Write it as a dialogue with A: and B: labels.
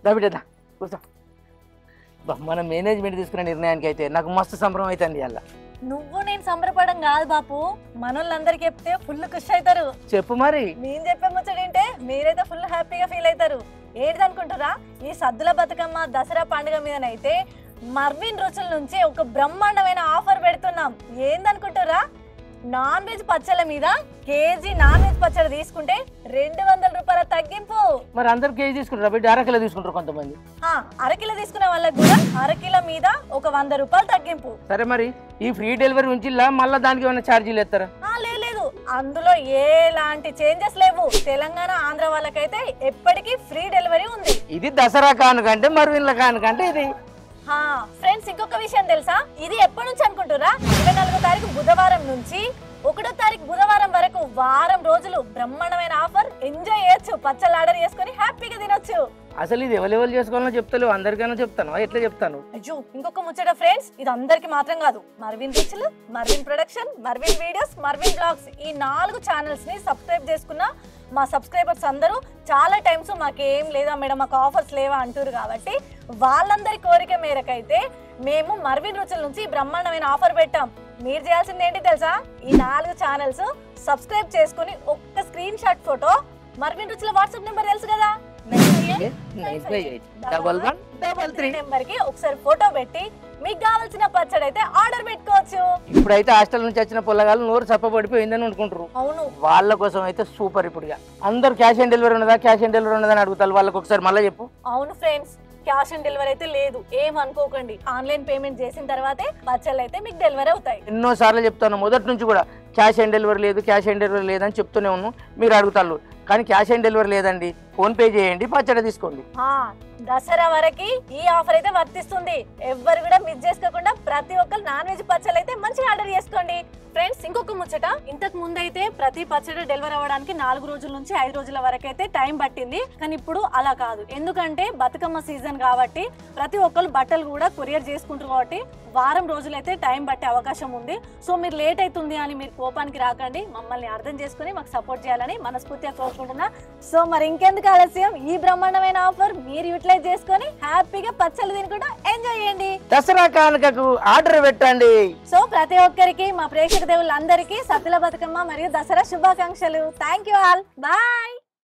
A: బిడ్డ కూర్చో. మన మేనేజ్మెంట్ తీసుకునే నిర్ణయానికి అయితే నాకు మస్తు సంబరం అవుతుంది అలా.
B: నువ్వు నేను సంబరపడం కాదు బాపు, మనోళ్ళందరికి చెప్తే ఫుల్ ఖుషి అవుతారు.
A: చెప్పు మరి.
B: నేను చెప్పే ముచ్చటంటే మీరైతే ఫుల్ హ్యాపీగా ఫీల్ అవుతారు. ఏంటి అనుకుంటారా, ఈ సద్దుల బతుకమ్మ దసరా పండుగ మీదనైతే మర్విన్ రుచుల నుంచి ఒక బ్రహ్మాండమైన ఆఫర్ పెడుతున్నాం. ఏందనుకుంటారా, నాన్ వెజ్ పచ్చళ్ళ మీద కేజీ నాన్ వెజ్ పచ్చడి తీసుకుంటే 200 రూపాయల తగ్గింపు.
A: మరి అందరు కేజీ తీసుకుంటారు బిడ్డ, అరకిలో తీసుకుంటారు కొంతమంది.
B: అరకిలో తీసుకునే వాళ్ళకి కూడా అరకిలో మీద ఒక 100 రూపాయలు తగ్గింపు.
A: సరే మరి ఈ ఫ్రీ డెలివరీ ఉంచిల్లా మళ్ళీ దానికి ఏమైనా ఛార్జీలు ఎత్తారా?
B: లేదు, అందులో ఎలాంటి చేంజెస్ లేవు. తెలంగాణ ఆంధ్ర వాళ్ళకైతే ఎప్పటికీ ఫ్రీ డెలివరీ ఉంది.
A: ఇది దసరా కానుకంటే మర్విన్ల కానుకంటే ఇది.
B: ఫ్రెండ్స్, ఇంకొక విషయం తెలుసా, ఇది ఎప్పటి నుంచి అనుకుంటారా, 24వ తారీఖు బుధవారం నుంచి 1వ తారీఖు బుధవారం వరకు వారం రోజులు బ్రహ్మాండమైన ఆఫర్. ఎంజాయ్ చేయొచ్చు, పచ్చళ్ళు ఆర్డర్ చేసుకుని హ్యాపీగా తినొచ్చు.
A: అసలు ఇది ఎవరు చేసుకోవాలో చెప్తలేవు, అందరికైనా చెప్తాను. ఎట్లా చెప్తాను?
B: అయ్యో, ఇంకొక ముచ్చట ఫ్రెండ్స్, ఇది అందరికి మాత్రం కాదు. మర్విన్ రుచులు, Marvin production, Marvin videos, Marvin blogs ఈ 4 ఛానల్స్ ని సబ్స్క్రైబ్ చేసుకున్న మా సబ్స్క్రైబర్స్ అందరూ చాలా టైమ్స్ మాకేం లేదా మేడం, మాకు ఆఫర్స్ లేవా అంటారు. కాబట్టి వాళ్ళందరి కోరిక మేరకైతే మేము మర్విన్ రుచుల నుంచి బ్రహ్మాండమైన ఆఫర్ పెట్టాం. మీరు చేయాల్సింది ఏంటి తెలుసా, ఈ 4 ఛానల్స్ సబ్స్క్రైబ్ చేసుకుని ఒక్క స్క్రీన్ షాట్ ఫోటో మర్విన్ రుచుల వాట్సాప్ నెంబర్ తెలుసు కదా, 9581133 నెంబర్ కి ఒకసారి ఫోటో పెట్టి మీకు కావాల్సిన పచ్చడి అయితే ఆర్డర్ పెట్టుకోవచ్చు.
A: ఇప్పుడైతే హాస్టల్ నుంచి వచ్చిన పొల్లగాళ్ళు నోరు చప్పబడిపోయిందని అనుకుంటారు.
B: అవును,
A: వాళ్ళ కోసం అయితే సూపర్. ఇప్పుడుగా అందరు క్యాష్ ఆన్ డెలివరీ ఉన్నదా, క్యాష్ ఆన్ డెలివరీ ఉన్నదని అడుగుతారు. వాళ్ళకి ఒకసారి మళ్ళీ చెప్పు.
B: అవును ఫ్రెండ్స్, క్యాష్ ఆన్ డెలివరీ అయితే లేదు, ఏమనుకోకండి. ఆన్లైన్ పేమెంట్ చేసిన తర్వాతే పచ్చళ్ళు అయితే మీకు డెలివరీ అవుతాయి.
A: ఎన్నో సార్లు చెప్తాను, మొదటి నుంచి కూడా క్యాష్ ఆన్ డెలివరీ లేదు, క్యాష్ ఆన్ డెలివరీ లేదని చెప్తూనే ఉన్నాను. మీరు అడుగుతారు కానీ క్యాష్ ఆన్ డెలివరీ లేదండి, ఫోన్ పే చేయండి, పచ్చడి తీసుకోండి.
B: దసరా వరకు ఈ ఆఫర్ అయితే వర్తిస్తుంది. ఎవ్వరు కూడా మిస్ చేసుకోకుండా ప్రతి ఒక్కరు నాన్ వెజ్ పచ్చళ్ళు అయితే మంచిగా ఆర్డర్ చేసుకోండి. ఫ్రెండ్స్, ఇంకొక ముచ్చట, ఇంతకు ముందు అయితే ప్రతి పచ్చడి డెలివరీ అవ్వడానికి 4 రోజుల నుంచి 5 రోజుల వరకు అయితే టైం పట్టింది. కానీ ఇప్పుడు అలా కాదు, ఎందుకంటే బతుకమ్మ సీజన్ కాబట్టి ప్రతి ఒక్కరు బట్టలు కూడా కొరియర్ చేసుకుంటారు. కాబట్టి వారం రోజులైతే టైం పట్టే అవకాశం ఉంది. సో మీరు లేట్ అవుతుంది అని మీరు కోపానికి రాకండి, మమ్మల్ని అర్థం చేసుకుని మాకు సపోర్ట్ చేయాలని మనస్ఫూర్తిగా కోరుకుంటున్నా. సో మరి ఇంకెందుకు ఆలస్యం, ఈ బ్రహ్మాండమైన ఆఫర్ మీరు యూటిలైజ్ చేసుకొని హ్యాపీగా పచ్చళ్ళు తినుకుంటూ ఎంజాయ్ చేయండి.
A: దసరా కానుకకు ఆర్డర్ పెట్టండి.
B: సో ప్రతి ఒక్కరికి, మా ప్రేక్షక దేవుళ్ళందరికీ సద్దుల బతుకమ్మ మరియు దసరా శుభాకాంక్షలు. Thank you all, bye.